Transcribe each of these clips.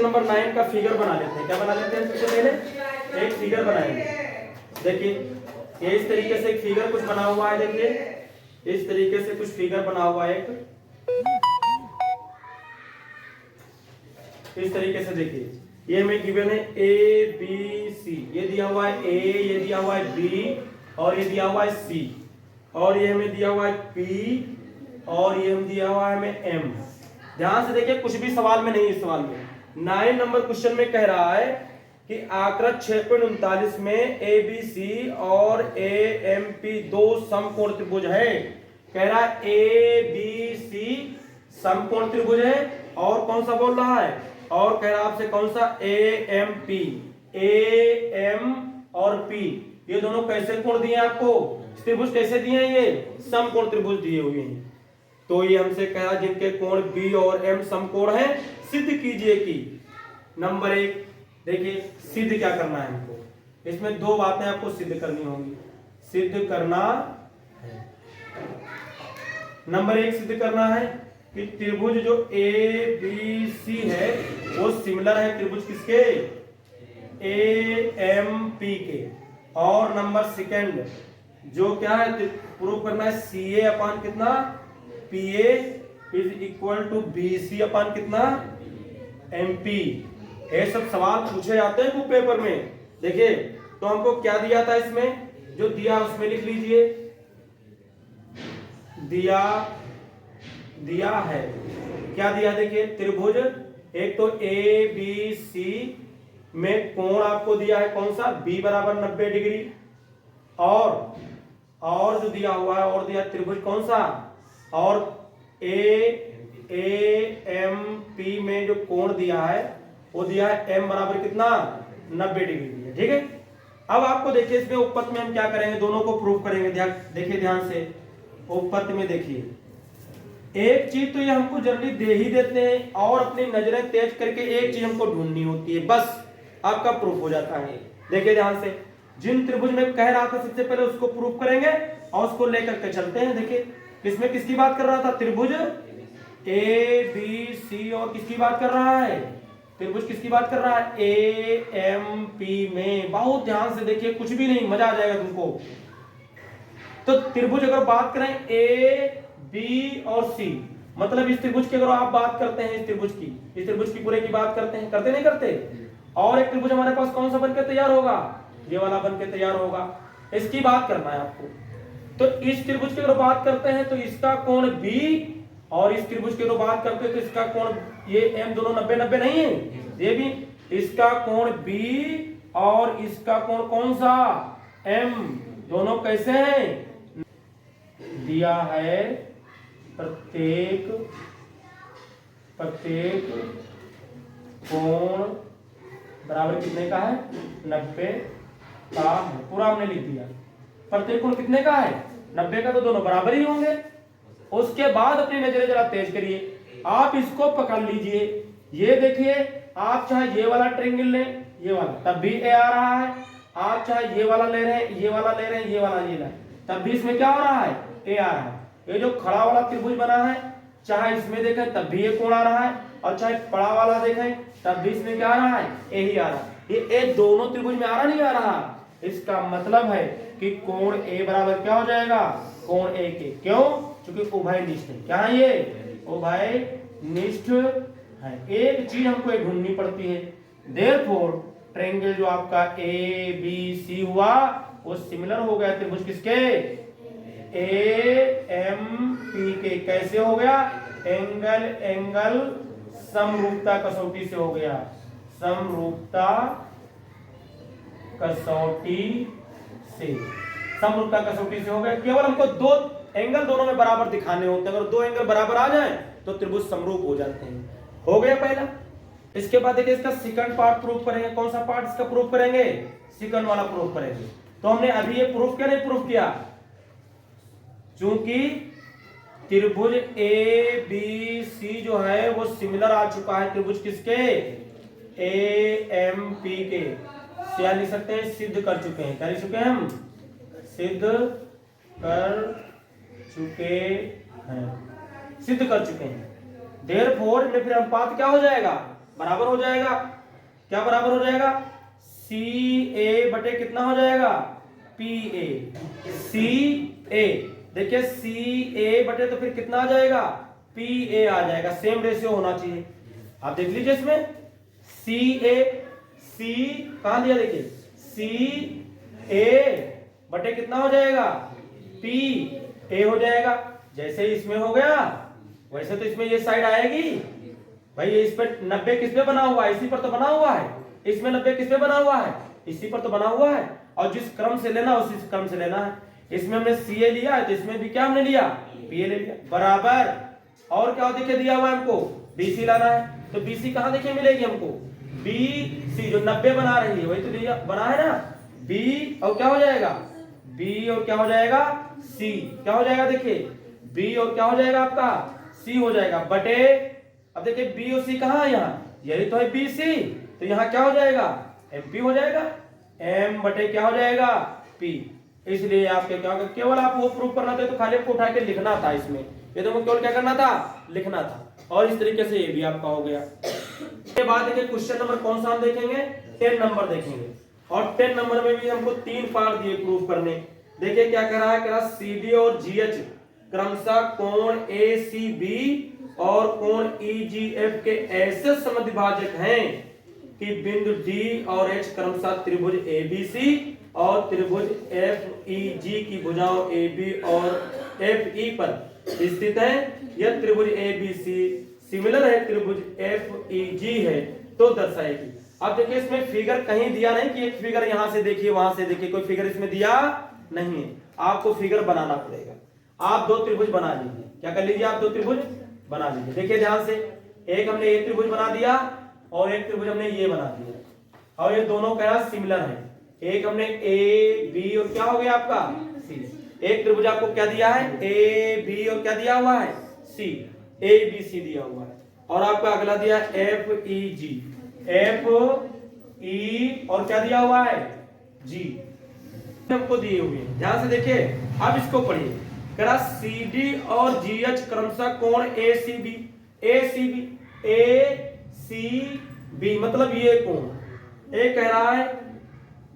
Question number 9 का figure बना लेते हैं। क्या बना लेते हैं? सबसे पहले एक फिगर बनाएंगे। देखिए ये इस तरीके से एक फिगर कुछ बना हुआ है। देखिए इस तरीके से कुछ फिगर बना हुआ है एक, इस तरीके से। देखिए ये हमें गिवन है ए बी सी, ये दिया हुआ है ए, ये दिया हुआ है बी, और ये दिया हुआ है सी, और ये हमें दिया हुआ है पी, और ये हम दिया हुआ है हमें एम। ध्यान से देखिए कुछ भी सवाल में नहीं, इस सवाल में 9 नंबर क्वेश्चन में कह रहा है कि आकृत 6.39 में ए बी सी और ए एम पी दो समकोण त्रिभुज है। कह रहा है ए बी सी समकोण त्रिभुज है, और कौन सा बोल रहा है, और कह रहा है आपसे कौन सा, A M P. A M और पी ये दोनों कैसे कोण दिए आपको, त्रिभुज कैसे दिए हैं, ये समकोण त्रिभुज दिए हुए हैं। तो ये हमसे कहा जिनके कोण बी और एम समकोण है सिद्ध कीजिए कि। नंबर 1 देखिए सिद्ध क्या करना है हमको, इसमें दो बातें आपको सिद्ध करनी होंगी। सिद्ध करना है, नंबर 1 सिद्ध करना है कि त्रिभुज जो ए बी सी है वो सिमिलर है त्रिभुज किसके, ए एम पी के। और नंबर 2 जो क्या है प्रूव करना है, सी ए अपान कितना, P A is equal to B C अपान कितना, एम पी। ये सब सवाल पूछे जाते हैं बुक पेपर में। देखिए तो हमको क्या दिया था, इसमें जो दिया उसमें लिख लीजिए, दिया है क्या दिया। देखिए त्रिभुज एक तो ए बी सी में कोण आपको दिया है कौन सा, बी बराबर 90 डिग्री, और जो दिया हुआ है और दिया त्रिभुज कौन सा, और ए एम पी में जो कोण दिया है वो दिया है एम बराबर कितना, 90 डिग्री दिया। ठीक है, अब आपको देखिए इसमें उपपत्ति में हम क्या करेंगे, दोनों को प्रूव करेंगे। देखिए ध्यान से उपपत्ति में देखिए, एक चीज तो ये हमको जल्दी दे ही देते हैं, और अपनी नजरें तेज करके एक चीज हमको ढूंढनी होती है, बस आपका प्रूफ हो जाता है। देखिए ध्यान से, जिन त्रिभुज में कह रहा था सबसे पहले उसको प्रूफ करेंगे और उसको लेकर के चलते हैं। देखिए किसमें किसकी बात कर रहा था, त्रिभुज ए बी सी, और किसकी बात कर रहा है, त्रिभुज किसकी बात कर रहा है, ए एम पी में। बहुत ध्यान से देखिए, कुछ भी नहीं, मजा आ जाएगा तुमको। तो त्रिभुज अगर बात करें ए बी और सी, मतलब इस त्रिभुज की अगर आप बात करते हैं, इस त्रिभुज की पूरे की बात करते हैं, करते नहीं करते, और एक त्रिभुज हमारे पास कौन सा बनकर तैयार होगा, ये वाला बनकर तैयार होगा, इसकी बात करना है आपको। तो इस त्रिभुज की अगर बात करते हैं तो इसका कोण बी, और इस त्रिभुज की अगर बात करते हैं तो इसका कोण, ये एम दोनों 90-90 नहीं है, ये भी, इसका कोण बी और इसका कोण कौन सा, एम, दोनों कैसे हैं, दिया है प्रत्येक कोण बराबर कितने का है, 90 का है। पूरा हमने लिख दिया, प्रत्येक कोण कितने का है, 90 का, तो दोनों बराबर ही होंगे। उसके बाद अपनी नजरें जरा तेज करिए, आप इसको पकड़ लीजिए। ये देखिए, आप चाहे ये वाला ट्रायंगल लें, ये वाला, तब भी ए आ रहा है। आप चाहे ये वाला ले रहे हैं, ये वाला ले रहे हैं, ये वाला ये ले, तब भी इसमें क्या हो रहा है, ए आ रहा है। ये जो खड़ा वाला त्रिभुज बना है, चाहे इसमें देखें तब भी ये कोण आ रहा है, और चाहे बड़ा वाला देखें तब भी इसमें क्या आ रहा है, ए ही आ रहा है। ये ए दोनों त्रिभुज में आ रहा नहीं आ रहा, इसका मतलब है कि कोण ए बराबर क्या हो जाएगा, कोण ए के। क्यों, क्योंकि उभयनिष्ठ है। क्या है ये, उभयनिष्ठ है। एक चीज हमको ढूंढनी पड़ती है, देयरफॉर ट्रायंगल जो आपका ए बी सी हुआ वो सिमिलर हो गया त्रिभुज किसके, ए एम पी के। कैसे हो गया, एंगल समरूपता कसौटी से हो गया, समरूपता कसौटी से हो गया। केवल हमको दो एंगल दोनों में बराबर दिखाने होते हैं, अगर दो एंगल बराबर आ जाएं तो त्रिभुज समरूप हो जाते हैं। हो गया पहला। इसके बाद देखिए इसका सेकंड पार्ट प्रूफ करेंगे। कौन सा पार्ट इसका प्रूफ करेंगे, सेकंड वाला प्रूफ करेंगे। तो हमने अभी ये प्रूफ क्या नहीं प्रूफ किया, चूंकि त्रिभुज ए बी सी जो है वो सिमिलर आ चुका है त्रिभुज किसके, ए एम पी के। क्या लिख सकते हैं, सिद्ध कर चुके हैं। क्या लिख चुके हैं हम, सिद्ध कर चुके हैं। देयरफॉर में फिर अनुपात क्या हो जाएगा, बराबर हो जाएगा, क्या बराबर हो जाएगा, सी ए बटे कितना हो जाएगा, पी ए। सी ए देखिए सी ए बटे तो फिर कितना आ जाएगा, पी ए आ जाएगा, सेम रेशियो होना चाहिए। आप देख लीजिए इसमें सी ए, सी कहां दिया देखिए, सी ए बटे कितना हो जाएगा, पी ए हो जाएगा। जैसे ही इसमें हो गया वैसे तो इसमें ये साइड आएगी भाई, इस पर 90 किस पे बना हुआ है, इसी पर तो बना हुआ है। इसमें 90 किस पे बना हुआ है, इसी पर तो बना हुआ है, और जिस क्रम से लेना उसी क्रम से लेना है। इसमें हमने सी ए लिया है तो इसमें भी क्या हमने लिया, पी ए ले लिया, बराबर। और क्या देखिए दिया हुआ है हमको, बीसी लाना है, तो बीसी कहां देखिए मिलेगी हमको, बी सी जो 90 बना रही है वही तो दिया बना है ना, बी और क्या हो जाएगा, बी और क्या हो जाएगा, सी क्या हो जाएगा देखिए, बी और क्या हो जाएगा आपका, सी हो जाएगा बटे, अब देखिए बी और सी कहां है, यहाँ यही तो है बी सी, तो यहाँ क्या हो जाएगा, एम पी हो जाएगा, एम बटे क्या हो जाएगा, पी। इसलिए आपके क्या होगा, केवल आप वो प्रूफ करना था तो खाली आपको उठा के लिखना था, इसमें ये तो केवल क्या करना था, लिखना था। और इस तरीके से ये भी आपका हो गया। इसके बाद देखिए क्वेश्चन नंबर कौन सा हम देखेंगे, 10 नंबर देखेंगे, और 10 नंबर में भी हमको 3 पार्ट दिए प्रूफ करने। देखिए क्या कह रहा है, कह रहा सी डी और जी एच क्रमशः कोण ए सी बी और कोण ई जी एफ के ऐसे समद्विभाजक हैं कि बिंदु डी और एच क्रमशः त्रिभुज ए बी सी और त्रिभुज एफ ई जी की भुजाओं ए बी और एफ ई पर स्थित है। यह त्रिभुज ए बी सी सिमिलर है त्रिभुज एफ ई जी है तो दर्शाएगी। अब देखिए इसमें फिगर कहीं दिया नहीं कि एक फिगर यहां से देखिए वहां से देखिए, कोई फिगर इसमें दिया नहीं है, आपको फिगर बनाना पड़ेगा। आप 2 त्रिभुज बना लीजिए, क्या कर लीजिए, आप 2 त्रिभुज बना लीजिए। देखिए ध्यान से, एक हमने ये त्रिभुज बना दिया और एक त्रिभुज हमने ये बना दिया, और ये दोनों क्या सिमिलर है। एक हमने ए बी और क्या हो गया आपका सी, एक त्रिभुज आपको क्या दिया है, ए बी और क्या दिया हुआ है, सी, ए बी सी दिया हुआ है, और आपका अगला दिया एफ ई जी, एफ ई और क्या दिया हुआ है, जी हमको दिए हुए हैं। ध्यान से देखिए, अब इसको पढ़िए, कह रहा सी डी और जी एच क्रमशः कोण ए सी बी, ए सी बी, ए सी बी मतलब ये कोण, ए कह रहा है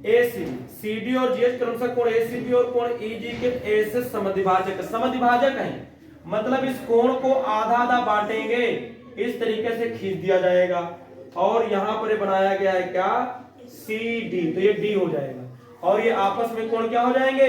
ए सी बी, सी डी और जी एच क्रमशः कोण ए सी बी और कोण ई जी के ऐसे समद्विभाजक, समद्विभाजक हैं, मतलब इस कोण को आधा आधा बांटेंगे, इस तरीके से खींच दिया जाएगा, और यहां पर बनाया गया है क्या, सी डी, तो ये डी हो जाएगा, और ये आपस में कोण क्या हो जाएंगे,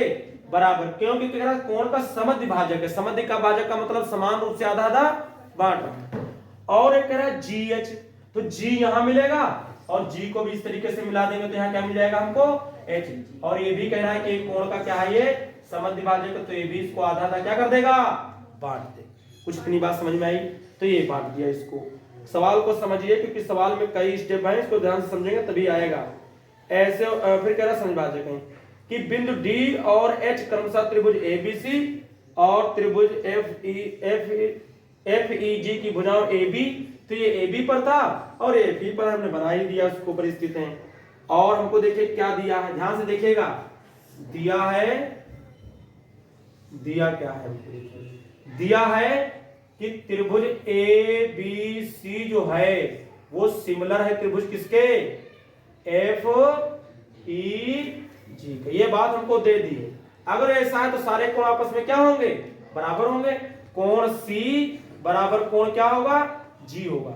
बराबर, क्योंकि कोण का समद्विभाजक है, समद्विभाजक का मतलब समान रूप से आधा आधा बांट रहा है। और एक कह रहा है जी एच, तो जी यहां मिलेगा और जी को भी इस तरीके से मिला देंगे तो यहाँ क्या मिल जाएगा हमको, एच, और ये भी कह रहा है कि कोण का क्या है ये समद्विभाजक, तो ये भी इसको आधा आधा क्या कर देगा, बांट दे। कुछ इतनी बात समझ में आई, तो ये बांट दिया इसको। सवाल को समझिए क्योंकि सवाल में कई स्टेप है, इसको ध्यान से समझेंगे तभी आएगा। ऐसे फिर कह रहा समद्विभाजक है कि बिंदु डी और एच क्रमशः त्रिभुज ए बी सी और त्रिभुज एफ ई जी की भुजाओं ए बी, तो ये ए बी पर था और ए बी पर हमने बना ही दिया, उसको पर स्थित है। और हमको देखिए क्या दिया है, ध्यान से देखिएगा, दिया है, दिया क्या है, दिया है कि त्रिभुज ए बी सी जो है वो सिमिलर है त्रिभुज किसके, एफ ई जी का, ये बात हमको दे दी है। अगर ऐसा है तो सारे कोण आपस में क्या होंगे, बराबर होंगे, कोण सी बराबर कोण क्या होगा, जी होगा,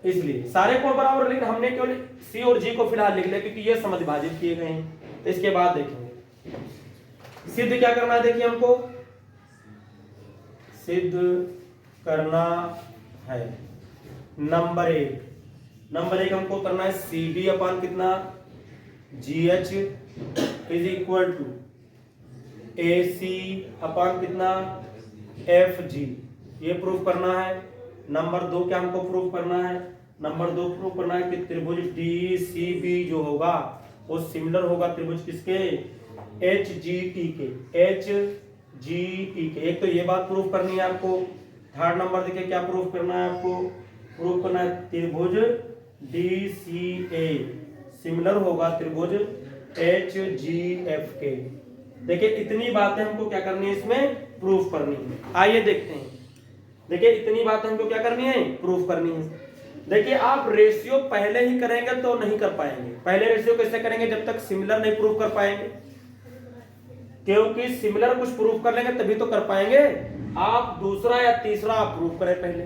इसलिए सारे कोण बराबर, लेकिन हमने केवल सी और जी को फिलहाल लिख लिया क्योंकि ये समद्विभाजित किए गए हैं। तो इसके बाद देखेंगे सिद्ध क्या करना है, देखिए हमको सिद्ध करना है नंबर 1, नंबर 1 हमको करना है सी डी अपान कितना, G H is equal to A C अपान कितना, एफ जी, ये प्रूफ करना है। नंबर 2 क्या हमको प्रूफ करना है, नंबर 2 प्रूफ करना है कि त्रिभुज डी सी बी जो होगा वो सिमिलर होगा त्रिभुज किसके, एच जी टी के, एच जी टी के। एक तो ये बात प्रूफ करनी है आपको। थर्ड नंबर देखिए क्या प्रूफ करना है आपको, प्रूफ करना है त्रिभुज डी सी ए सिमिलर होगा त्रिभुज एच जी एफ के। देखिए इतनी बातें हमको क्या करनी है, इसमें प्रूफ करनी है। आइए देखते हैं, देखिए इतनी बातें हमको क्या करनी है, प्रूफ करनी है। देखिए आप रेशियो पहले ही करेंगे तो नहीं कर पाएंगे। पहले रेशियो कैसे करेंगे, जब तक सिमिलर नहीं प्रूव कर पाएंगे, क्योंकि सिमिलर कुछ प्रूव कर लेंगे तभी तो कर पाएंगे। आप दूसरा या तीसरा आप प्रूव करें पहले,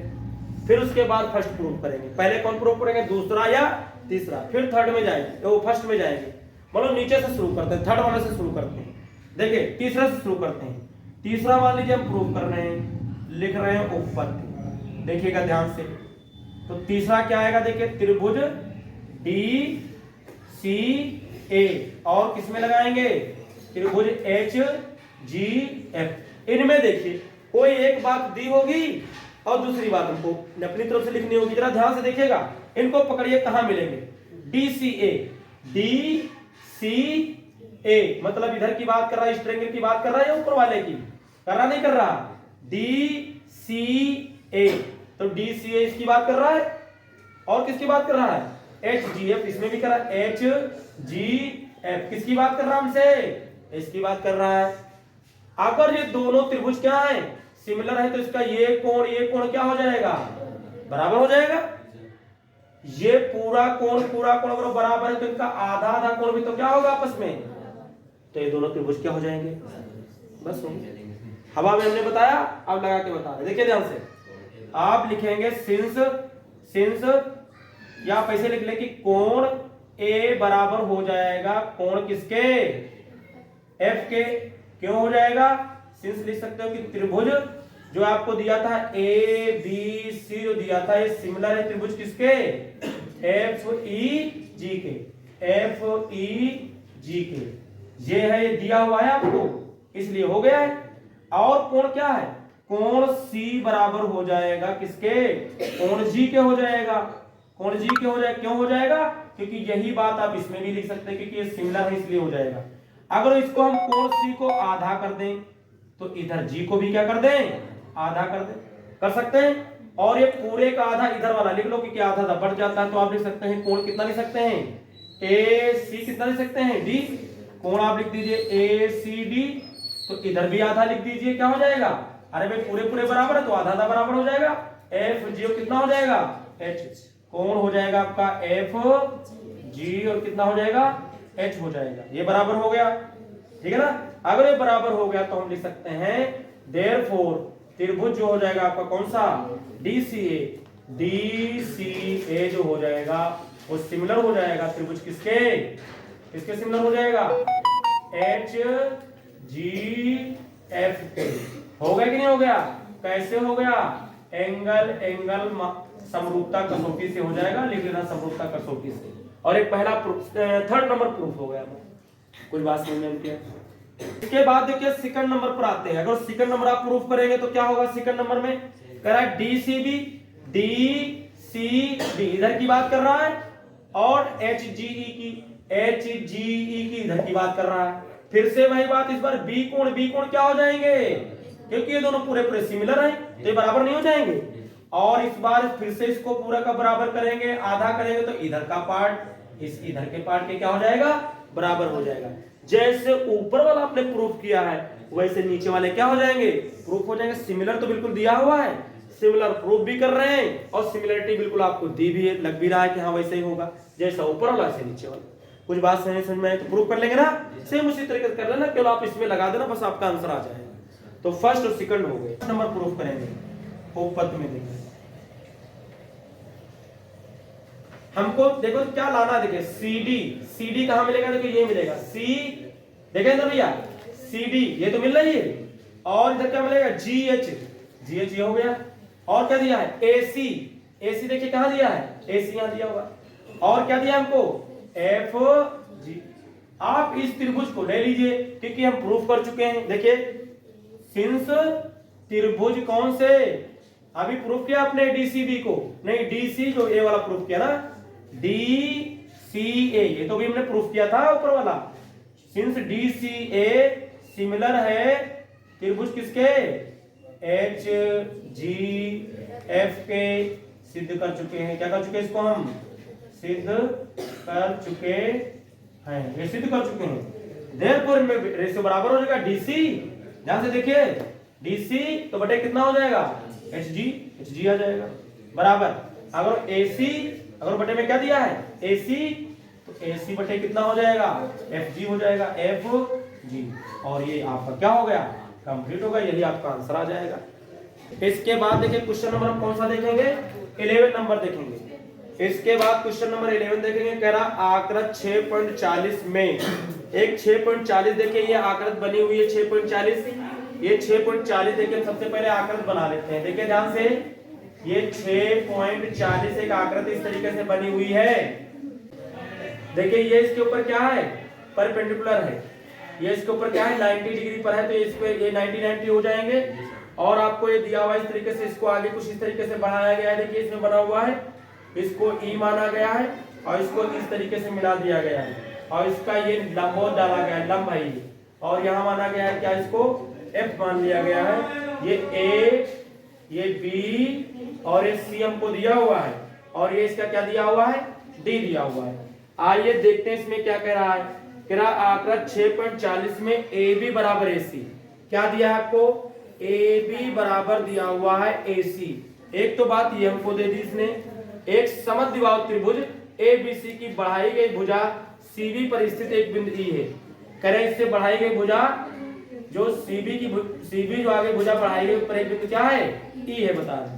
फिर उसके बाद फर्स्ट प्रूव करेंगे। पहले कौन प्रूव करेंगे, दूसरा या तीसरा, फिर थर्ड में जाएंगे, तो फर्स्ट में जाएंगे। मतलब नीचे से शुरू करते हैं, थर्ड वाले से शुरू करते हैं। देखिए तीसरा से शुरू करते हैं। तीसरा मान लीजिए हम प्रूव कर रहे हैं, लिख रहे हैं उपपत्ति। देखिएगा ध्यान से, तो तीसरा क्या आएगा, देखिए त्रिभुज डी सी ए, और किसमें लगाएंगे, त्रिभुज एच जी एफ। इनमें देखिए कोई एक बात दी होगी और दूसरी बात हमको अपनी तरफ से लिखनी होगी। जरा ध्यान से देखिएगा, इनको पकड़िए कहां मिलेंगे, डी सी ए, डी सी ए मतलब इधर की बात कर रहा है, इस ट्रायंगल की बात कर रहा है या ऊपर वाले की कर रहा, नहीं कर रहा, डी सी ए, तो डी सी ए इसकी बात कर रहा है, और किसकी बात कर रहा है, एच जी एफ, इसमें भी कर रहा है, एच जी एफ किसकी बात कर रहा है हमसे, इसकी बात कर रहा है। अगर ये दोनों त्रिभुज क्या है, सिमिलर है, तो इसका ये कोण क्या हो जाएगा, बराबर हो जाएगा। ये पूरा कोण अगर बराबर है तो इनका आधा आधा कोण भी तो क्या होगा आपस में, तो ये दोनों त्रिभुज क्या हो जाएंगे, बस हो गया। हवा में हमने बताया, अब लगा के बता रहे। देखिए ध्यान से, आप लिखेंगे सिंस या आप ऐसे लिख ले कि कोण ए बराबर हो जाएगा कोण किसके, एफ के। क्यों हो जाएगा, सिंस लिख सकते हो कि त्रिभुज जो आपको दिया था ए बी सी जो दिया था, ये सिमिलर है त्रिभुज किसके, एफ ई जी के, एफ ई जी के। ये है, ये दिया हुआ है आपको, इसलिए हो गया है। और कोण क्या है, कोण सी बराबर हो जाएगा किसके, कोण जी के हो जाएगा, कोण जी के हो जाएगा। क्यों हो जाएगा, क्योंकि यही बात आप इसमें भी लिख सकते हैं, क्योंकि ये सिमिलर है इसलिए हो जाएगा। अगर इसको हम कोण सी को आधा कर दें तो इधर जी को भी क्या कर दें, आधा कर दें, कर सकते हैं। और ये पूरे का आधा इधर वाला लिख लो, क्योंकि आधा आधा बढ़ जाता है, तो आप लिख सकते हैं कोण कितना लिख सकते हैं, ए सी कितना लिख सकते हैं, डी। कोण आप लिख दीजिए ए सी डी, तो इधर भी आधा लिख दीजिए, क्या हो जाएगा, अरे भाई पूरे बराबर है तो आधा आधा बराबर हो जाएगा। एफ जी कितना हो जाएगा, एच। कोण हो जाएगा आपका एफ जी और कितना हो जाएगा, एच हो जाएगा। ये बराबर हो गया, ठीक है ना। अगर ये बराबर हो गया तो हम लिख सकते हैं देयरफॉर त्रिभुज जो हो जाएगा आपका कौन सा, डी सी ए जो हो जाएगा वो सिमिलर हो जाएगा त्रिभुज किसके सिमिलर हो जाएगा, एच जी एफ के। हो गया कि नहीं हो गया, कैसे हो गया, एंगल समरूपता कसौटी से हो जाएगा, लिख लेना समरूपता कसौटी से। और एक पहला थर्ड नंबर प्रूफ हो गया। कुछ बात समझ में आती है। इसके बाद देखिए सेकंड नंबर पर आते हैं। अगर सेकंड नंबर आप प्रूफ करेंगे तो क्या होगा, सेकंड नंबर में कह रहा है डी सी बी इधर की बात कर रहा है, और एच जी ई की इधर की बात कर रहा है। फिर से वही बात, इस बार बी कोण क्या हो जाएंगे, क्योंकि ये दोनों पूरे सिमिलर हैं तो ये बराबर नहीं हो जाएंगे। और इस बार फिर से इसको पूरा का बराबर करेंगे, आधा करेंगे तो इधर का पार्ट इस इधर के पार्ट के क्या हो जाएगा, बराबर हो जाएगा। जैसे ऊपर वाला आपने प्रूफ किया है वैसे नीचे वाले क्या हो जाएंगे, प्रूफ हो जाएंगे। सिमिलर तो बिल्कुल दिया हुआ है, सिमिलर प्रूफ भी कर रहे हैं, और सिमिलरिटी बिल्कुल आपको दी भी है, लग भी रहा है कि हाँ वैसे ही होगा, जैसा ऊपर वाला ऐसे नीचे वाला। कुछ बात समझ में आए तो प्रूफ कर लेंगे ना, सेम उसी तरीके से कर लेना, केवल आप इसमें लगा देना, बस आपका आंसर आ जाएगा। तो फर्स्ट और सेकंड हो गए। नंबर प्रूफ करेंगे उपपत्ति में, देखेंगे हमको देखो क्या लाना है। देखिए CD कहां मिलेगा, देखो ये मिलेगा सी, देखें ना भैया CD ये तो मिल रही है, और इधर क्या मिलेगा GH ये हो गया। और क्या दिया है AC देखिए कहां दिया है, AC यहां दिया हुआ। और क्या दिया हमको FG। आप इस त्रिभुज को ले लीजिए क्योंकि हम प्रूफ कर चुके हैं। देखिए सिंस त्रिभुज कौन से, अभी प्रूफ किया आपने DCB को, नहीं DC जो ए वाला प्रूफ किया ना, DCA ये तो भी हमने प्रूफ किया था ऊपर वाला। सिंस DCA सिमिलर है त्रिभुज किसके, HGF के, सिद्ध कर चुके हैं। क्या कर चुके हैं, इसको हम सिद्ध कर चुके हैं, ये सिद्ध कर चुके हैं। देयरफॉर इनमें रेशियो बराबर हो जाएगा DC, ध्यान से देखिए DC तो बटे कितना हो जाएगा, HG आ जाएगा बराबर। अगर AC अगर बटे में क्या दिया है AC, तो AC बटे कितना हो जाएगा FG हो जाएगा, FG। और ये आपका क्या हो गया कंप्लीट होगा, यही आपका आंसर आ जाएगा। इसके बाद देखिए क्वेश्चन नंबर हम कौन सा देखेंगे 11 नंबर देखेंगे। इसके बाद क्वेश्चन नंबर 11 देखेंगे, कह रहा आकृत 6.40 में एक 6.40 देखिए ये आकृत बनी हुई है 6.40, ये 6.40 देखिए सबसे पहले आकृत बना लेते हैं। देखिए ध्यान से ये 6.40 एक आकृत इस तरीके से बनी हुई है। देखिए ये इसके ऊपर क्या है परपेंडिकुलर है, ये इसके ऊपर क्या है 90 डिग्री पर है, तो इस पे ये 90 हो जाएंगे। और आपको ये दिया हुआ इस तरीके से, इसको आगे कुछ इस तरीके से बढ़ाया गया है। देखिए इसमें बना हुआ है, इसको E माना गया है और इसको इस तरीके से मिला दिया गया है और इसका ये लंबवत डाला गया है, लंब है ये, और यहाँ माना गया है क्या इसको F मान लिया गया है। ये A, ये B और ये C हमको दिया हुआ है और ये इसका क्या दिया हुआ है D दिया हुआ है। आइए देखते हैं इसमें क्या कह रहा है। कह रहा आकृत 6.40 में AB बराबर AC, क्या दिया है आपको AB बराबर दिया हुआ है AC। एक तो बात ये हमको दे दी इसने, एक समद्विबाहु त्रिभुज ABC की बढ़ाई गई भुजा CB पर स्थित एक बिंदु E है। करें इससे बढ़ाई गई भुजा जो CB जो आगे भुजा बढ़ाई गई पर एक बिंदु क्या है E है बता दें।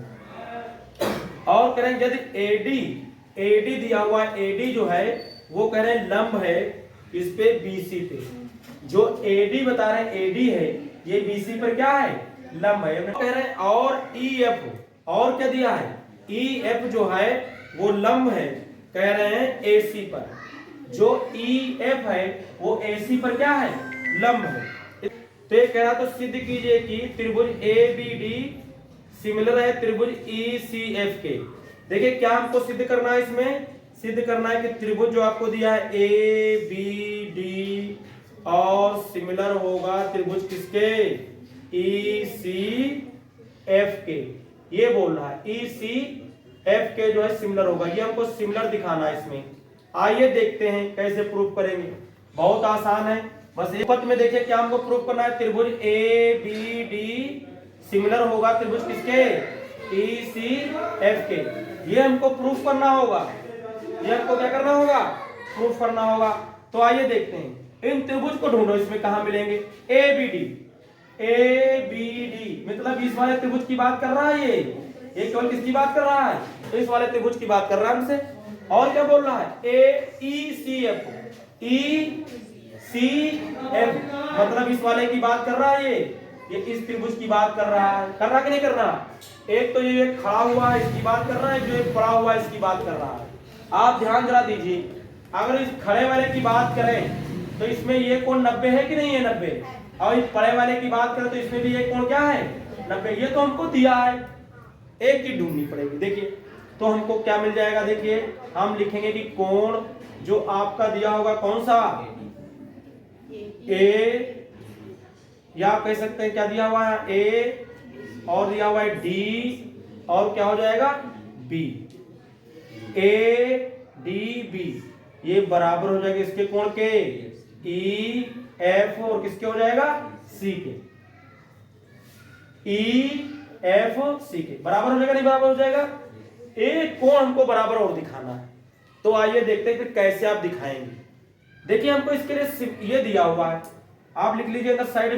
और करें यदि AD दिया हुआ है, AD जो है वो कह रहे हैं लंब है इस पे BC पे, जो AD बता रहे हैं AD है ये BC पर क्या है लंब है। कह रहे हैं और EF, और क्या दिया है EF जो है वो लंब है कह रहे हैं AC पर, जो EF है वो AC पर क्या है लंब है। तो ये कह रहा तो सिद्ध कीजिए कि त्रिभुज ABD सिमिलर है त्रिभुज ECF के। देखिए क्या हमको सिद्ध करना है, इसमें सिद्ध करना है कि त्रिभुज जो आपको दिया है ABD और सिमिलर होगा त्रिभुज किसके ECF के, ये बोल रहा है ECF के जो है सिमिलर होगा, ये हमको सिमिलर दिखाना है इसमें। आइए देखते हैं कैसे प्रूफ करेंगे, बहुत आसान है। बस एक पद में देखिए क्या हमको प्रूफ करना है, त्रिभुज ABD सिमिलर होगा त्रिभुज किसके ECF के, ये हमको प्रूफ करना होगा, ये हमको क्या करना होगा प्रूफ करना होगा। तो आइए देखते हैं इन त्रिभुज को ढूंढो, इसमें कहां मिलेंगे ABD मतलब इस वाले त्रिभुज की बात कर रहा है, ये केवल किसकी बात कर रहा है तो इस वाले त्रिभुज की बात कर रहा है हमसे। और क्या बोल रहा है ECF मतलब इस वाले की बात कर रहा है, ये इस त्रिभुज की बात कर रहा है, कर रहा कि नहीं कर रहा। एक तो ये खड़ा हुआ है इसकी बात कर रहा है, जो एक पड़ा हुआ है इसकी बात कर रहा है। आप ध्यान जरा दीजिए, अगर इस खड़े वाले की बात करें तो इसमें ये कोण 90 है कि नहीं है 90, और इस पड़े वाले की बात करें तो इसमें भी ये कोण क्या है 90। ये तो हमको दिया है, एक की ढूंढनी पड़ेगी। देखिए तो हमको क्या मिल जाएगा, देखिए हम लिखेंगे कि कोण जो आपका दिया होगा कौन सा A, या आप कह सकते हैं क्या दिया हुआ है A और दिया हुआ है D और क्या हो जाएगा B, ADB ये बराबर हो जाएगा इसके कोण के EF और किसके हो जाएगा C के, EFC के बराबर हो जाएगा नहीं बराबर हो जाएगा। एक कोण हमको बराबर और दिखाना है, तो आइए देखते हैं फिर कैसे आप दिखाएंगे। देखिए हमको इसके लिए ये दिया हुआ है, आप लिख लीजिए इधर साइड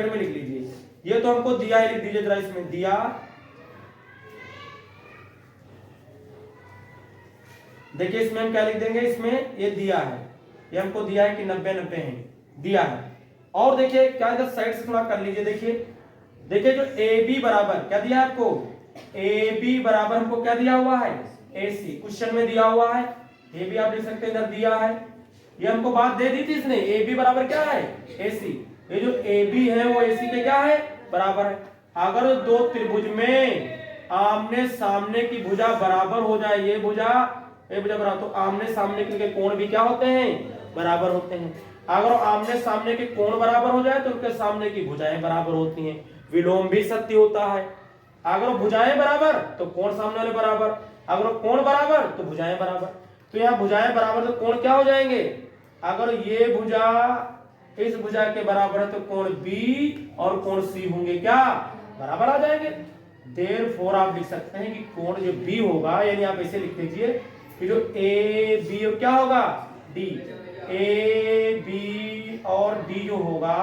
में लिख लीजिए, ये तो हमको दिया है, लिख दीजिए जरा इसमें दिया। देखिए इसमें हम क्या लिख देंगे, इसमें ये दिया है, ये हमको दिया है कि 90 है दिया है। और देखिए क्या इधर साइड से थोड़ा कर लीजिए, देखिए जो AB बराबर क्या दिया है आपको, AB बराबर हमको क्या दिया हुआ है AC, क्वेश्चन में दिया हुआ है, ये भी आप लिख सकते हैं इधर दिया है, ये हमको बात दे दी थी इसने, AB बराबर क्या है AC, ये जो AB है वो AC के क्या है बराबर है। अगर दो त्रिभुज में आमने सामने की भुजा बराबर हो जाए, ये भुजा बराबर, तो आमने सामने के कोण भी क्या होते हैं बराबर होते हैं। अगर आमने सामने के कोण बराबर हो जाए तो उनके सामने की भुजाएं बराबर होती हैं, विलोम भी सत्य होता है। अगर भुजाएं बराबर तो कोण सामने वाले बराबर, अगर कोण बराबर तो भुजाएं बराबर। तो यहाँ भुजाएं बराबर तो कोण क्या हो जाएंगे, अगर ये भुजा इस भुजा के बराबर है तो कोण B और कोण C होंगे क्या बराबर आ जाएंगे। देयरफॉर आप लिख सकते हैं कि कोण जो बी होगा, यानी आप ऐसे लिख दीजिए कि जो ए बी और क्या होगा डी, ए बी और डी जो होगा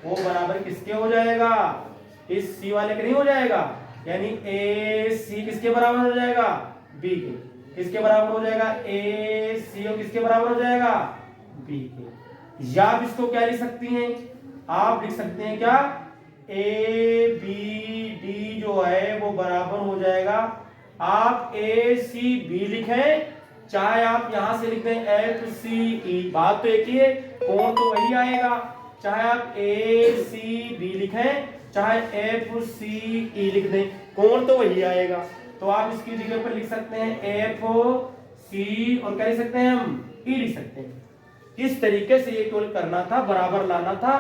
वो बराबर किसके हो जाएगा, इस सी वाले के नहीं हो जाएगा, यानी ए सी किसके बराबर हो जाएगा, बी के। किसके बराबर हो जाएगा, ए सी और किसके बराबर हो जाएगा, बी के। या आप इसको क्या लिख सकती हैं, आप लिख सकते हैं क्या, ए बी डी जो है वो बराबर हो जाएगा, आप ए सी बी लिखें चाहे आप यहां से लिख दें एफ सी ई, बात तो एक ही है, कोण तो वही आएगा, चाहे आप ए सी बी लिखें चाहे एफ सी ई लिख दें, कोण तो वही आएगा। तो आप इसकी जगह पर लिख सकते हैं एफ सी और क्या लिख सकते हैं हम, ई लिख सकते हैं। किस तरीके से ये केवल करना था, बराबर लाना था।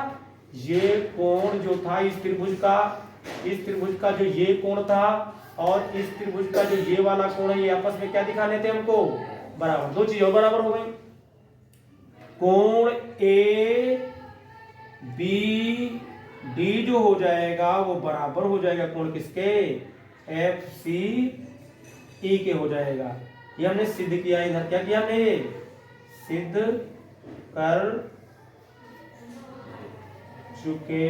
ये कोण जो था इस त्रिभुज का जो ये कोण था और इस त्रिभुज का जो ये वाला कोण है, ये आपस में क्या दिखाने थे हमको, बराबर। दो चीजें बराबर हो गई, कोण ए बी डी जो हो जाएगा वो बराबर हो जाएगा कोण किसके, एफ सी ई के हो जाएगा। ये हमने सिद्ध किया, इधर क्या किया हमने, ये सिद्ध कर चुके,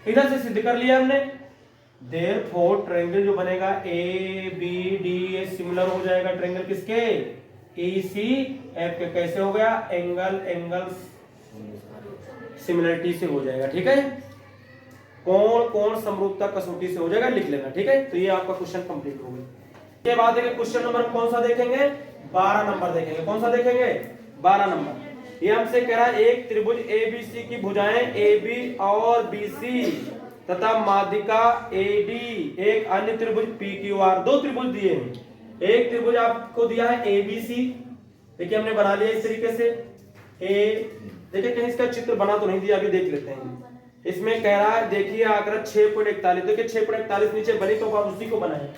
इधर से सिद्ध कर लिया हमने। देयरफॉर ट्रायंगल जो बनेगा ए बी डी ये सिमिलर हो जाएगा ट्रायंगल किसके, ए सी एफ के। कैसे हो गया, एंगल सिमिलरिटी से हो जाएगा, ठीक है। कोण समरूपता कसौटी से हो जाएगा, लिख लेना, ठीक है। तो ये आपका क्वेश्चन कंप्लीट हो गया। इसके बाद क्वेश्चन नंबर कौन सा देखेंगे, 12 नंबर देखेंगे। कौन सा देखेंगे, 12 नंबर। ये हमसे कह रहा है एक त्रिभुज एबीसी की भुजाएं ए बी और बी सी तथा माध्यिका एडी एक अन्य त्रिभुज पी क्यू आर। दो त्रिभुज दिए हैं, एक त्रिभुज आपको दिया है एबीसी, देखिए हमने बना लिया इस तरीके से। देखिए कहीं इसका चित्र बना तो नहीं दिया, अभी देख लेते हैं। इसमें कह रहा है देखिए आकृत 6.41, देखिए 6.41 नीचे बनी तो आप उसी को बनाए।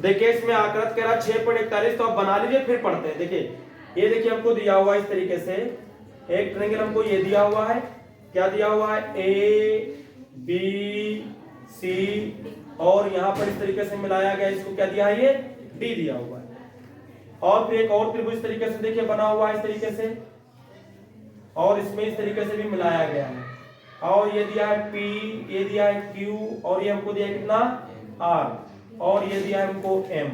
देखिए इसमें आकृत कह रहा है 6.41, तो आप बना लीजिए फिर पढ़ते हैं। देखिए ये देखिए हमको दिया हुआ है इस तरीके से एक ट्रायंगल, हमको ये दिया हुआ है, क्या दिया हुआ है, ए बी सी और यहाँ पर इस तरीके से मिलाया गया, इसको क्या दिया है, ये डी दिया हुआ है। और फिर एक और त्रिभुज इस तरीके से देखिए बना हुआ है इस तरीके से, और इसमें इस तरीके से भी मिलाया गया है। और ये दिया है P, ये दिया है Q और ये हमको दिया है कितना R और ये दिया है हमको M।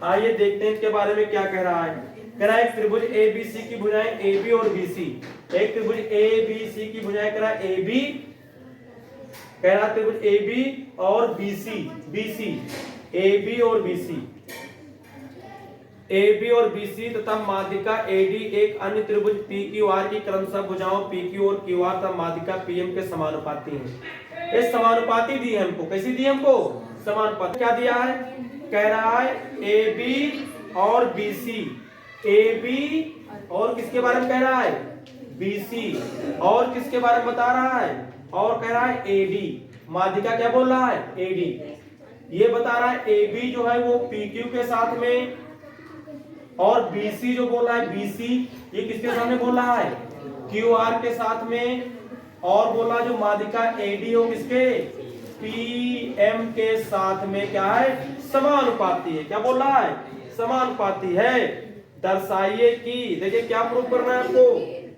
आइए देखते हैं इसके बारे में क्या कह रहा है। कह रहा है एक त्रिभुज ABC की भुजाएं AB और BC, एक त्रिभुज ABC की भुजाएं कह रहा है AB, कह रहा है त्रिभुज AB और BC AB और BC, AB और BC तथा माध्यिका AD एक अन्य त्रिभुज PQR की क्रमशः भुजाओं PQ और QR तथा माध्यिका PM के समानुपाती हैं। ये समानुपाती दी है हमको, कैसी दी हमको, समानुपाती। क्या दिया है, कह रहा है AB और BC, AB और किसके बारे में कह रहा है, BC और किसके बारे में बता रहा है, और कह रहा है AD, माध्यिका क्या बोल रहा है, AD। ये बता रहा है AB जो है वो PQ के साथ में, और BC जो बोल रहा है BC ये किसके सामने बोल रहा है, QR के साथ में, और बोला जो माध्यिका AD हो किसके, PM के साथ में क्या है, समानुपाती है। क्या बोल रहा है, समानुपाती है। दर्शाइए कि, देखिए क्या प्रूफ करना है आपको,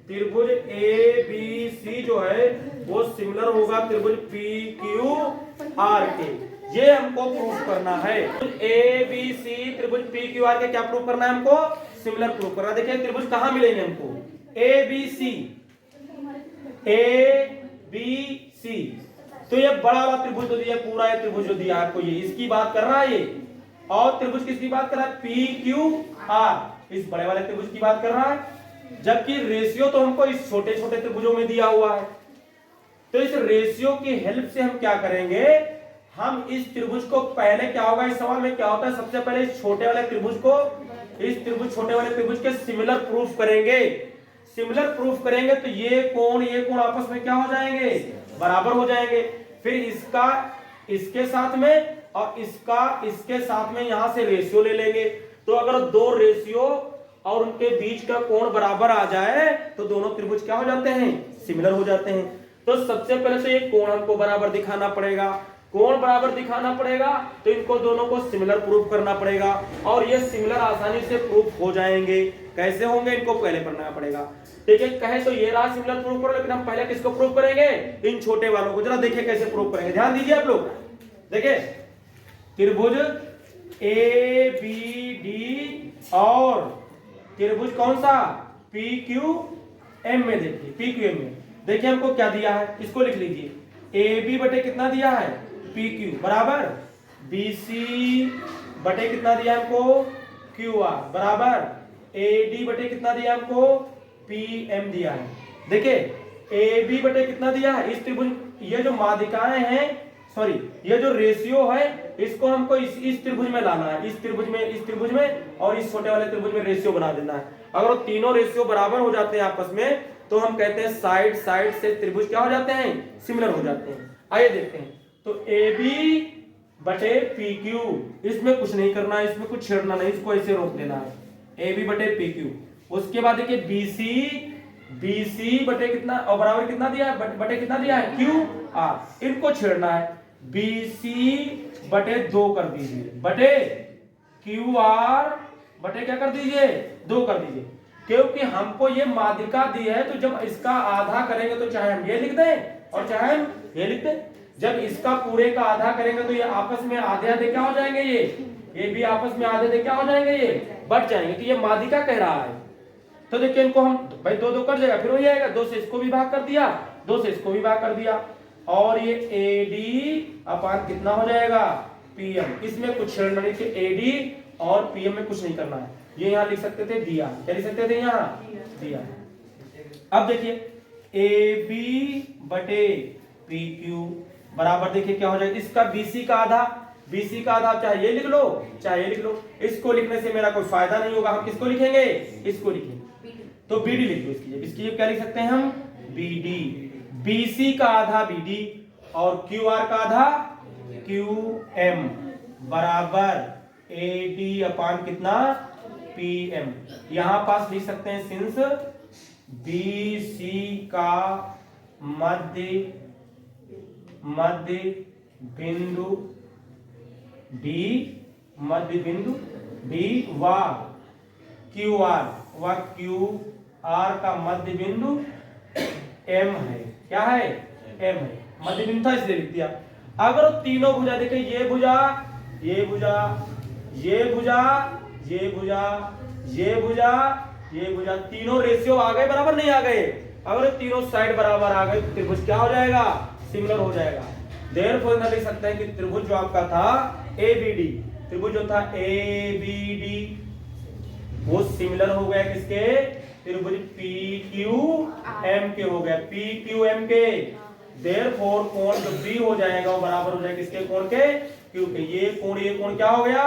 त्रिभुज ABC जो है वो सिमिलर होगा त्रिभुज PQR के, ये हमको प्रूफ करना है। ABC त्रिभुज PQR के क्या प्रूफ करना है हमको, सिमिलर प्रूफ करना। देखिए त्रिभुज कहां मिलेंगे हमको, ABC तो ये बड़ा वाला त्रिभुज जो दिया, पूरा ये त्रिभुज जो दिया आपको, ये इसकी बात कर रहा है ये, और त्रिभुज किसकी बात कर रहा है, PQR, इस बड़े वाले त्रिभुज की बात कर रहा है। जबकि रेशियो तो हमको इस छोटे छोटे त्रिभुजों में दिया हुआ है। तो इस रेशियो की हेल्प से हम क्या करेंगे, हम इस त्रिभुज को, पहले क्या होगा इस सवाल में क्या होता है, सबसे पहले इस छोटे वाले त्रिभुज को, इस त्रिभुज छोटे वाले त्रिभुज के सिमिलर प्रूफ करेंगे। सिमिलर प्रूफ करेंगे तो ये कोण आपस में क्या हो जाएंगे, बराबर हो जाएंगे। फिर इसका इसके साथ में और इसका इसके साथ में यहां से रेशियो ले लेंगे। तो अगर दो रेशियो और उनके बीच का कोण बराबर आ जाए तो दोनों त्रिभुज क्या हो जाते हैं, सिमिलर हो जाते हैं। तो सबसे पहले तो ये कोण हमको बराबर दिखाना पड़ेगा, कोण बराबर दिखाना पड़ेगा तो इनको दोनों को सिमिलर प्रूफ करना पड़ेगा, और ये सिमिलर आसानी से प्रूफ हो जाएंगे। कैसे होंगे इनको पहले पढ़ना पड़ेगा। ठीक है, कहे तो ये रहा सिमिलर प्रूफ करो, लेकिन हम पहले किसको प्रूफ करेंगे, इन छोटे वालों को। जरा देखिए कैसे प्रूफ करेंगे, ध्यान दीजिए आप लोग। देखिए त्रिभुज ए बी डी और त्रिभुज कौन सा पी क्यू एम में, देखिए पी क्यू एम में देखिए हमको क्या दिया है, इसको लिख लीजिए। ए बी बटे कितना दिया है पी क्यू बराबर बी सी बटे कितना दिया हमको क्यू आर बराबर ए डी बटे कितना दिया हमको पी एम दिया है। देखिए ए बी बटे कितना दिया है, इस त्रिभुज, ये जो माध्यिकाएं हैं, सॉरी ये जो रेशियो है, इसको हमको इस त्रिभुज में लाना है, इस त्रिभुज में और इस छोटे वाले त्रिभुज में रेशियो बना देना है। अगर वो तीनों रेशियो बराबर हो जाते हैं आपस में, तो हम कहते हैं साइड साइड से त्रिभुज क्या हो जाते हैं, सिमिलर हो जाते हैं। आइए देखते हैं। तो ए बी बटे पी क्यू, इसमें कुछ नहीं करना है, इसमें कुछ छेड़ना नहीं, इसको ऐसे रोक देना है, ए बी बटे पी क्यू। उसके बाद देखिए बी सी बटे कितना और बराबर कितना दिया है, बटे कितना दिया है क्यू आर, इनको छेड़ना है। बी सी बटे 2 कर दीजिए, बटे क्यू आर बटे क्या कर दीजिए 2 कर दीजिए, क्योंकि हमको ये माध्यिका दी है, तो जब इसका आधा करेंगे तो चाहे हम ये लिख दें और चाहे हम ये लिख दें। जब इसका पूरे का आधा करेंगे तो ये आपस में आधे आधे क्या हो जाएंगे, ये भी आपस में आधे आधे क्या हो जाएंगे, ये बढ़ जाएंगे। तो ये माध्यिका कह रहा है। तो देखिए इनको हम भाई 2 कर जाएगा, फिर वही आएगा, 2 से इसको भी भाग कर दिया, 2 से इसको भी भाग कर दिया, और ये ए डी अपान कितना हो जाएगा पी एम। इसमें कुछ छेड़ना नहीं, ए डी और पी एम में कुछ नहीं करना है। ये यहाँ लिख सकते थे दिया, क्या लिख सकते थे यहाँ दिया। अब देखिए ए बी बटे पी क्यू बराबर, देखिए क्या हो जाएगा, इसका बीसी का आधा, चाहे ये लिख लो चाहे ये लिख लो। इसको लिखने से मेरा कोई फायदा नहीं होगा, हम किसको लिखेंगे, इसको लिखेंगे। तो बी डी लिख लो, इसकी क्या लिख सकते हैं हम बी डी, बीसी का आधा बी डी और क्यू आर का आधा क्यू एम बराबर ए डी अपान कितना पी एम। यहां पास लिख सकते हैं सिंस बी सी का मध्य बिंदु डी व क्यू आर का मध्य बिंदु एम है, क्या है एम है, मध्य बिंदु था इसलिए लिख दिया। अगर तीनों भुजा देखें, ये भुजा ये भुजा ये भुजा ये भुजा ये भुजा ये भुजा, तीनों रेशियो आ गए बराबर नहीं आ गए, अगर तीनों साइड बराबर आ गए तो त्रिभुज क्या हो जाएगा, सिमिलर हो जाएगा। देयरफॉर लिख सकते हैं कि त्रिभुज जो आपका था एबीडी, त्रिभुज जो था एबीडी वो सिमिलर हो गया किसके, त्रिभुज पी क्यू एम के हो गया, पी क्यू एम के। देयरफॉर कोण जो बी हो जाएगा वो बराबर हो जाएगा किसके, कोण के क्यू के। ये कोण क्या हो गया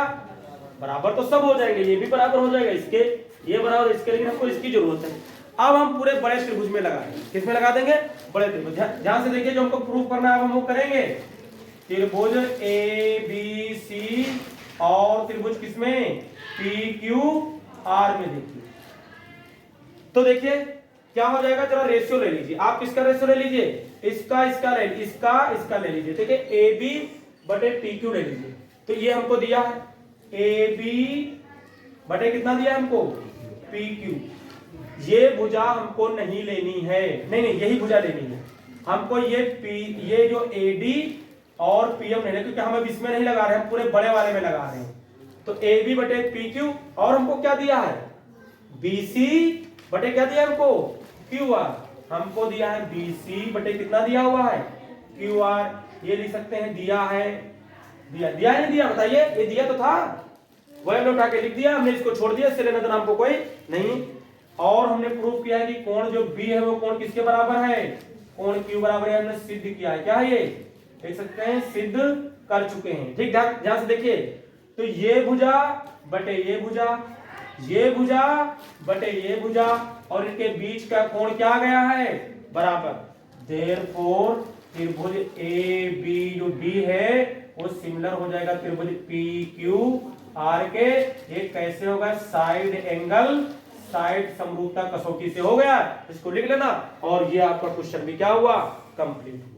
बराबर, तो सब हो जाएंगे, ये भी बराबर हो जाएगा इसके, ये बराबर इसके, लेकिन हमको इसकी जरूरत है। अब हम पूरे बड़े त्रिभुज में लगाएंगे, किस में लगा देंगे, बड़े त्रिभुज। ध्यान से देखिए, जो हमको प्रूफ करना है हम वो करेंगे। त्रिभुज ए बी सी और त्रिभुज किसमें पी क्यू आर में। देखिए तो देखिए क्या हो जाएगा, जरा रेशियो ले लीजिए आप, किसका रेशियो ले लीजिए, इसका ले लीजिए। देखिए ए बी बटे पी क्यू ले लीजिए। तो ये हमको दिया है ए बी बटे कितना दिया हमको पी क्यू। ये भुजा हमको नहीं लेनी है, नहीं यही भुजा लेनी है हमको। ये जो एडी और पीएम लेने, क्योंकि हम अब इसमें नहीं लगा रहे हैं, पूरे बड़े वाले में लगा रहे हैं। तो ए बी बटे पी क्यू और हमको क्या दिया है बीसी बटे क्या दिया हमको क्यू आर, हमको दिया है बीसी बटे कितना दिया हुआ है क्यू आर। ये लिख सकते हैं दिया है, दिया नहीं दिया बताइए, ये दिया तो था वह हमने उठा के लिख दिया, हमने इसको छोड़ दिया, इससे लेना देना हमको कोई नहीं। और हमने प्रूव किया है कि कोण जो बी है वो कोण किसके बराबर है, कोण क्यू बराबर है, हमने सिद्ध किया है। क्या है ये देख सकते हैं, सिद्ध कर चुके हैं। ठीक ध्यान से देखिए, तो ये भुजा बटे ये भुजा, ये भुजा बटे ये भुजा, और इनके बीच का कोण क्या आ गया है बराबर। देयरफॉर त्रिभुज ए बी जो डी है वो सिमिलर हो जाएगा त्रिभुज पी क्यू आर के। ये कैसे होगा, साइड एंगल साइड समरूपता कसौटी से हो गया, इसको लिख लेना। और ये आपका क्वेश्चन भी क्या हुआ कंप्लीट।